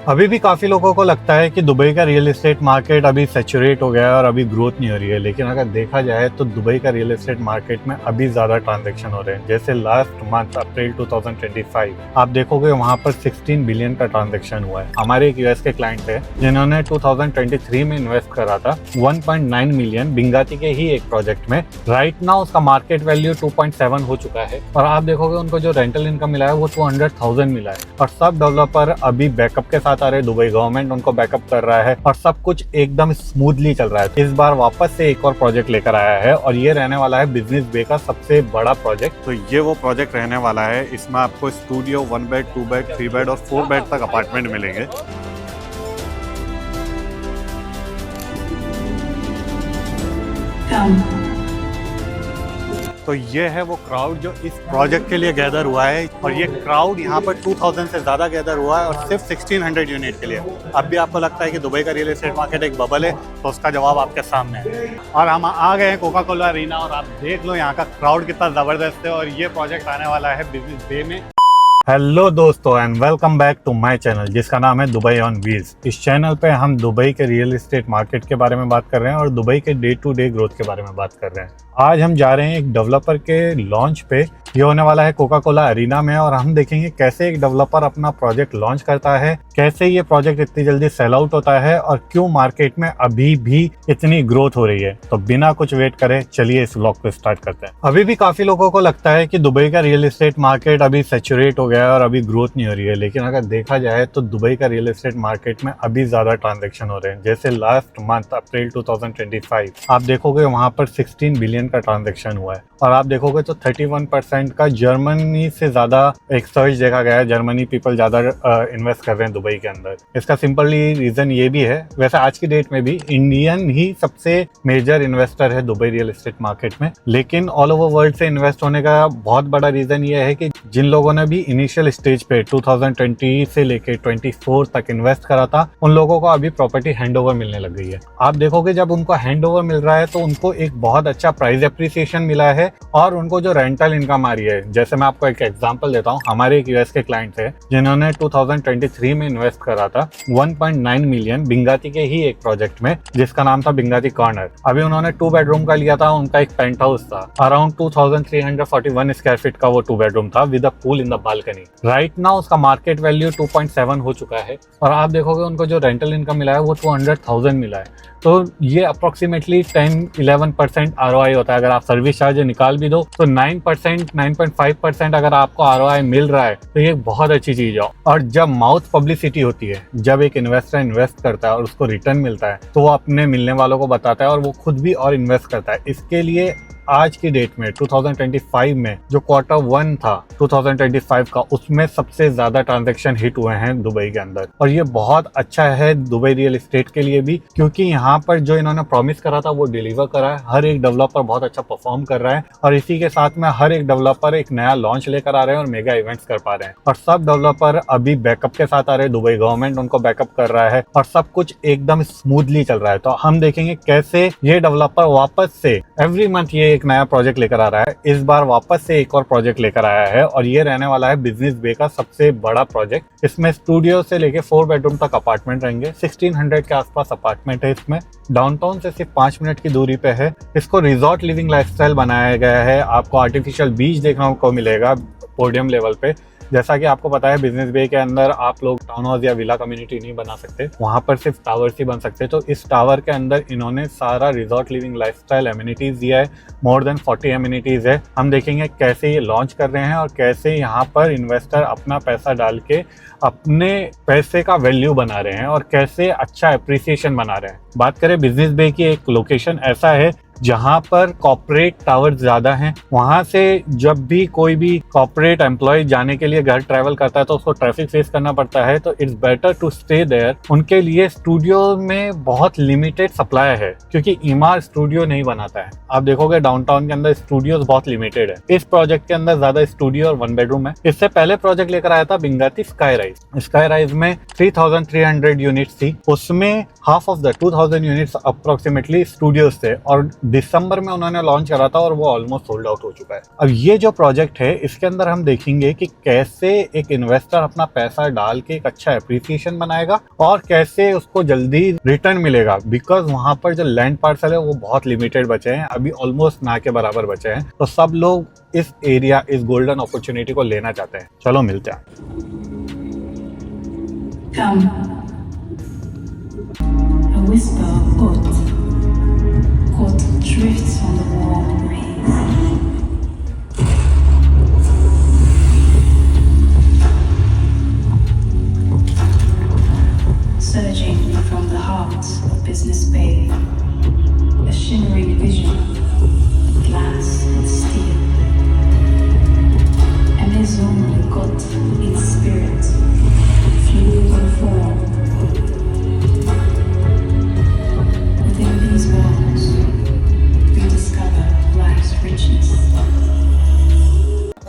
अभी भी काफ़ी लोगों को लगता है कि दुबई का रियल एस्टेट मार्केट अभी सैचुरेट हो गया है और अभी ग्रोथ नहीं हो रही है, लेकिन अगर देखा जाए तो दुबई का रियल एस्टेट मार्केट में अभी ज़्यादा ट्रांजैक्शन हो रहे हैं। जैसे लास्ट मंथ अप्रैल 2025 आप देखोगे वहाँ पर 16 बिलियन का ट्रांजैक्शन हुआ है। हमारे एक यूएस के क्लाइंट है जिन्होंने 2023 में इन्वेस्ट करा था 1.9 मिलियन बिंगाती के ही एक प्रोजेक्ट में। राइट नाउ उसका मार्केट वैल्यू 2.7 हो चुका है और आप देखोगे उनको जो रेंटल इनकम मिला है वो 200,000 मिला है। और सब डेवलपर अभी बैकअप के साथ आ रहे, दुबई गवर्नमेंट उनको बैकअप कर रहा है और सब कुछ एकदम स्मूथली चल रहा है। इस बार वापस से एक और प्रोजेक्ट लेकर आया है और ये रहने वाला है बिजनेस बे का सबसे बड़ा प्रोजेक्ट। तो ये वो प्रोजेक्ट रहने वाला है। इसमें आपको स्टूडियो 1 बेड, 2 बेड, 3 बेड और 4 बेड तक अपार्टमेंट मिलेंगे। तो ये है वो क्राउड जो इस प्रोजेक्ट के लिए गैदर हुआ है और ये क्राउड यहाँ पर 2000 से ज़्यादा गैदर हुआ है और सिर्फ 1600 यूनिट के लिए। अब भी आपको लगता है कि दुबई का रियल एस्टेट मार्केट एक बबल है, तो उसका जवाब आपके सामने है। और हम आ गए हैं कोका कोला अरीना और आप देख लो यहाँ का क्राउड कितना ज़बरदस्त है। और ये प्रोजेक्ट आने वाला है बिजनेस बे में। हेलो दोस्तों and welcome back to my channel जिसका नाम है दुबई ऑन व्हील्स। इस चैनल पे हम दुबई के रियल एस्टेट मार्केट के बारे में बात कर रहे हैं और दुबई के डे टू डे ग्रोथ के बारे में बात कर रहे हैं। आज हम जा रहे हैं एक डेवलपर के लॉन्च पे। ये होने वाला है कोका कोला अरीना में और हम देखेंगे कैसे एक डेवलपर अपना प्रोजेक्ट लॉन्च करता है, कैसे ये प्रोजेक्ट इतनी जल्दी सेल आउट होता है और क्यों मार्केट में अभी भी इतनी ग्रोथ हो रही है। तो बिना कुछ वेट करे चलिए इस व्लॉग को स्टार्ट करते हैं। अभी भी काफी लोगों को लगता है कि दुबई का रियल एस्टेट मार्केट अभी सैचुरेट हो गया है और अभी ग्रोथ नहीं हो रही है, लेकिन अगर देखा जाए तो दुबई का रियल एस्टेट मार्केट में अभी ज्यादा ट्रांजैक्शन हो रहे हैं। जैसे लास्ट मंथ अप्रैल 2025 आप देखोगे वहां पर 16 बिलियन का ट्रांजैक्शन हुआ है और आप देखोगे तो 31% का जर्मनी से ज्यादा एक सर्च देखा गया है। जर्मनी पीपल ज्यादा इन्वेस्ट कर रहे हैं दुबई के अंदर। इसका सिंपली रीजन ये भी है, वैसे आज की डेट में भी इंडियन ही सबसे मेजर इन्वेस्टर है दुबई रियल एस्टेट मार्केट में, लेकिन ऑल ओवर वर्ल्ड से इन्वेस्ट होने का बहुत बड़ा रीजन ये है कि जिन लोगों ने भी इनिशियल स्टेज पे 2020 से लेके 24 तक इन्वेस्ट करा था उन लोगों को अभी प्रॉपर्टी हैंडओवर मिलने लग गई है। आप देखोगे जब उनको हैंडओवर मिल रहा है तो उनको एक बहुत अच्छा प्राइस एप्रिसिएशन मिला है और उनको जो रेंटल इनकम आ रही है। जैसे मैं आपको एक एग्जांपल देता हूँ, हमारे एक यूएस के क्लाइंट है जिन्होंने 2023 में इन्वेस्ट करा था 1.9 मिलियन बिंगाती के ही एक प्रोजेक्ट में जिसका नाम था बिंगाती कॉर्नर। अभी उन्होंने 2 बेडरूम का लिया था, उनका एक पेंट हाउस था, अराउंड 2341 स्क्वायर फीट का वो 2 बेडरूम था with a pool in the balcony. Right now उसका मार्केट वैल्यू 2.7 हो चुका है और आप देखोगे उनको जो रेंटल इनकम मिला है वो 200,000 मिला है। तो ये अप्रोक्सीमेटली 10-11% ROI होता है। अगर आप सर्विस चार्ज निकाल भी दो तो 9%, 9.5% अगर आपको ROI मिल रहा है तो ये बहुत अच्छी चीज है। और जब माउथ पब्लिसिटी होती है, जब एक इन्वेस्टर इन्वेस्ट करता है और उसको रिटर्न मिलता है तो वो अपने मिलने वालों को बताता है और वो खुद भी और इन्वेस्ट करता है। इसके लिए आज की डेट में 2025 में जो Q1 था 2025 का, उसमें सबसे ज्यादा ट्रांजैक्शन हिट हुए हैं दुबई के अंदर। और ये बहुत अच्छा है दुबई रियल एस्टेट के लिए भी, क्योंकि यहाँ पर जो इन्होंने प्रॉमिस करा था वो डिलीवर करा है। हर एक डेवलपर बहुत अच्छा परफॉर्म कर रहा है और इसी के साथ में हर एक डेवलपर एक नया लॉन्च लेकर आ रहे हैं और मेगा इवेंट्स कर पा रहे हैं। और सब डेवलपर अभी बैकअप के साथ आ रहे हैं, दुबई गवर्नमेंट उनको बैकअप कर रहा है और सब कुछ एकदम स्मूथली चल रहा है। तो हम देखेंगे कैसे ये डेवलपर वापस से एवरी मंथ ये एक नया प्रोजेक्ट लेकर आ रहा है। इस बार वापस से एक और प्रोजेक्ट लेकर आया है और ये रहने वाला है बिजनेस बे का सबसे बड़ा प्रोजेक्ट। इसमें स्टूडियो से लेके 4 बेडरूम तक अपार्टमेंट रहेंगे। 1600 के आसपास अपार्टमेंट है। इसमें डाउनटाउन से सिर्फ 5 मिनट की दूरी पे है। इसको रिजॉर्ट लिविंग लाइफस्टाइल बनाया गया है। आपको आर्टिफिशियल बीच देखने को मिलेगा पोडियम लेवल पे। जैसा कि आपको पता है बिजनेस बे के अंदर आप लोग टाउन हाउस या विला कम्युनिटी नहीं बना सकते, वहां पर सिर्फ टावर्स ही बन सकते। तो इस टावर के अंदर इन्होंने सारा रिजॉर्ट लिविंग लाइफस्टाइल एमिनिटीज दिया है। मोर देन 40 एमिनिटीज है। हम देखेंगे कैसे ये लॉन्च कर रहे हैं और कैसे यहाँ पर इन्वेस्टर अपना पैसा डाल के अपने पैसे का वैल्यू बना रहे हैं और कैसे अच्छा एप्रिसिएशन बना रहे हैं। बात करें बिजनेस बे की, एक लोकेशन ऐसा है जहां पर कॉर्पोरेट टावर ज्यादा हैं। वहां से जब भी कोई भी कॉर्पोरेट एम्प्लॉय जाने के लिए घर ट्रैवल करता है तो उसको ट्रैफिक फेस करना पड़ता है, तो it's better to stay there. उनके लिए स्टूडियो में बहुत लिमिटेड सप्लाई है क्योंकि इमार स्टूडियो नहीं बनाता है। आप देखोगे डाउनटाउन के अंदर स्टूडियोज बहुत लिमिटेड है। इस प्रोजेक्ट के अंदर ज्यादा स्टूडियो और 1 बेडरूम है। इससे पहले प्रोजेक्ट लेकर आया था बिंगाती स्काई राइज। स्काई राइज में 3300 यूनिट्स थी, उसमें half of the 2000 units approximately studios थे और दिसंबर में उन्होंने लॉन्च करा था और वो ऑलमोस्ट सोल्ड आउट हो चुका है। अब ये जो प्रोजेक्ट है इसके अंदर हम देखेंगे कि कैसे एक इन्वेस्टर अपना पैसा डाल के एक अच्छा एप्रिसिएशन बनाएगा और कैसे उसको जल्दी रिटर्न मिलेगा, बिकॉज वहां पर जो लैंड पार्सल है वो बहुत लिमिटेड बचे हैं, अभी ऑलमोस्ट ना के बराबर बचे हैं। तो सब लोग इस एरिया, इस गोल्डन अपॉर्चुनिटी को लेना चाहते हैं। चलो मिलते हैं। Come. A whisper of caught drifts on the warm breeze. Surging from the heart of Business Bay, a shimmering vision of glass and steel. Amazon got its spirit, fluid and form. Within these walls, we discover life's richness.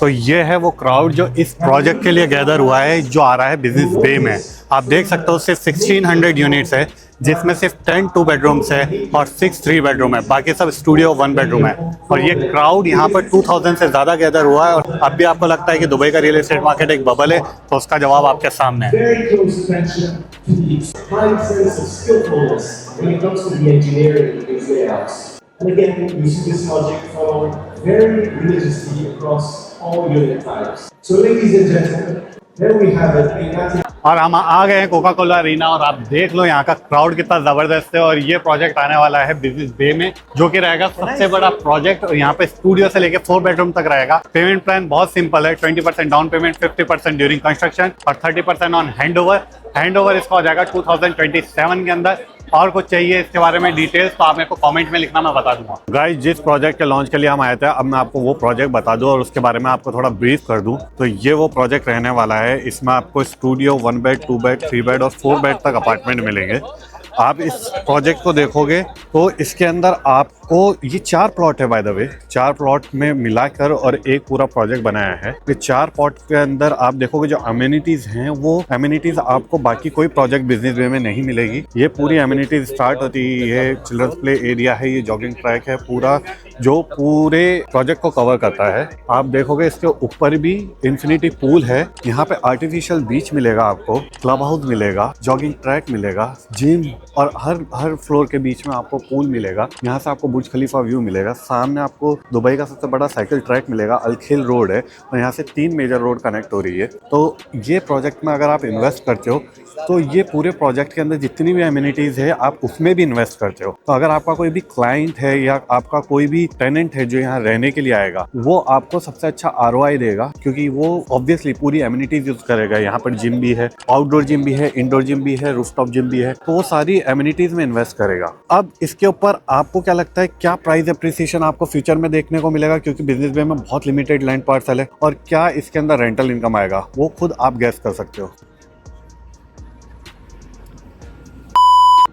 तो ये है वो crowd जो इस project के लिए gather हुआ है, जो आ रहा है बिजनेस बे में। आप देख सकते हो सिर्फ 1600 यूनिट्स है, जिसमें सिर्फ 10 2 बेडरूम्स है और 6 3 बेडरूम है, बाकी सब स्टूडियो 1 बेडरूम है। और ये क्राउड यहाँ पर 2000 से ज़्यादा गैदर हुआ है। और अब भी आपको लगता है कि दुबई का रियल एस्टेट मार्केट एक बबल है, तो उसका जवाब आपके सामने है। And again, you see this project followed very religiously across all unit types. So ladies and gentlemen, there we have it. और हम आ गए हैं कोका कोला अरीना, और आप देख लो यहाँ का क्राउड कितना जबरदस्त है। और ये प्रोजेक्ट आने वाला है बिजनेस बे में, जो कि रहेगा सबसे बड़ा प्रोजेक्ट। और यहाँ पे स्टूडियो से लेके 4 बेडरूम तक रहेगा। पेमेंट प्लान बहुत सिंपल है, 20% डाउन पेमेंट, 50% ड्यूरिंग कंस्ट्रक्शन और 30% ऑन हैंडओवर। हैंडओवर इसका हो जाएगा 2027 के अंदर। और कुछ चाहिए इसके बारे में डिटेल्स तो आप मेरे को कमेंट में लिखना, मैं बता दूंगा। गाइस, जिस प्रोजेक्ट के लॉन्च के लिए हम आए थे, अब मैं आपको वो प्रोजेक्ट बता दूं और उसके बारे में आपको थोड़ा ब्रीफ कर दूं। तो ये वो प्रोजेक्ट रहने वाला है। इसमें आपको स्टूडियो 1 बेड, 2 बेड, 3 बेड और 4 बेड तक अपार्टमेंट मिलेंगे। आप इस प्रोजेक्ट को देखोगे तो इसके अंदर आपको ये 4 प्लॉट है, बाय द वे 4 प्लॉट में मिलाकर और एक पूरा प्रोजेक्ट बनाया है। ये 4 प्लॉट के अंदर आप देखोगे जो अम्यूनिटीज हैं, वो अम्यूनिटीज आपको बाकी कोई प्रोजेक्ट बिजनेस वे में नहीं मिलेगी। ये पूरी अम्यूनिटीज स्टार्ट होती है, ये चिल्ड्रंस प्ले एरिया है, ये जॉगिंग ट्रैक है, पूरा जो पूरे प्रोजेक्ट को कवर करता है। आप देखोगे इसके ऊपर भी इंफिनिटी पूल है, यहाँ पे आर्टिफिशियल बीच मिलेगा, आपको क्लब हाउस मिलेगा, जॉगिंग ट्रैक मिलेगा, जिम, और हर फ्लोर के बीच में आपको पूल मिलेगा। यहाँ से आपको बुर्ज खलीफा व्यू मिलेगा। सामने आपको दुबई का सबसे बड़ा साइकिल ट्रैक मिलेगा, अल-खिल रोड है, और यहाँ से 3 मेजर रोड कनेक्ट हो रही है। तो ये प्रोजेक्ट में अगर आप इन्वेस्ट करते हो तो ये पूरे प्रोजेक्ट के अंदर जितनी भी एमिनिटीज़ है आप उसमें भी इन्वेस्ट करते हो। तो अगर आपका कोई भी क्लाइंट है या आपका कोई भी टेनेंट है जो यहाँ रहने के लिए आएगा, वो आपको सबसे अच्छा ROI देगा, क्योंकि वो ऑब्वियसली पूरी एमिनिटीज यूज करेगा। यहाँ पर जिम भी है, आउटडोर जिम भी है, इंडोर जिम भी है, रूफटॉप जिम भी है, तो वो सारी एमिनिटीज में इन्वेस्ट करेगा। अब इसके ऊपर आपको क्या लगता है, क्या प्राइस एप्रिसिएशन आपको फ्यूचर में देखने को मिलेगा, क्योंकि बिजनेस वे में बहुत लिमिटेड लैंड पार्सल है, और क्या इसके अंदर रेंटल इनकम आएगा, वो खुद आप गैस कर सकते हो।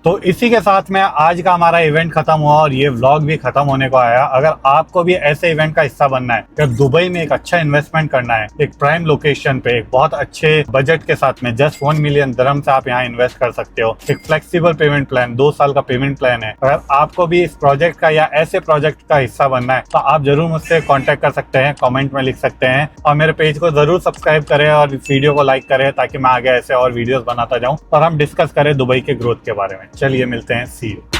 तो इसी के साथ में आज का हमारा इवेंट खत्म हुआ और ये व्लॉग भी खत्म होने को आया। अगर आपको भी ऐसे इवेंट का हिस्सा बनना है या दुबई में एक अच्छा इन्वेस्टमेंट करना है, एक प्राइम लोकेशन पे, एक बहुत अच्छे बजट के साथ में, जस्ट 1 मिलियन दिरहम से आप यहाँ इन्वेस्ट कर सकते हो। एक फ्लेक्सिबल पेमेंट प्लान, 2 साल का पेमेंट प्लान है। अगर आपको भी इस प्रोजेक्ट का या ऐसे प्रोजेक्ट का हिस्सा बनना है तो आप जरूर मुझसे कॉन्टेक्ट कर सकते हैं, कॉमेंट में लिख सकते हैं, और मेरे पेज को जरूर सब्सक्राइब करें और वीडियो को लाइक करें, ताकि मैं आगे ऐसे और वीडियोस बनाता जाऊं और हम डिस्कस करें दुबई के ग्रोथ के बारे में। चलिए मिलते हैं, सी यू।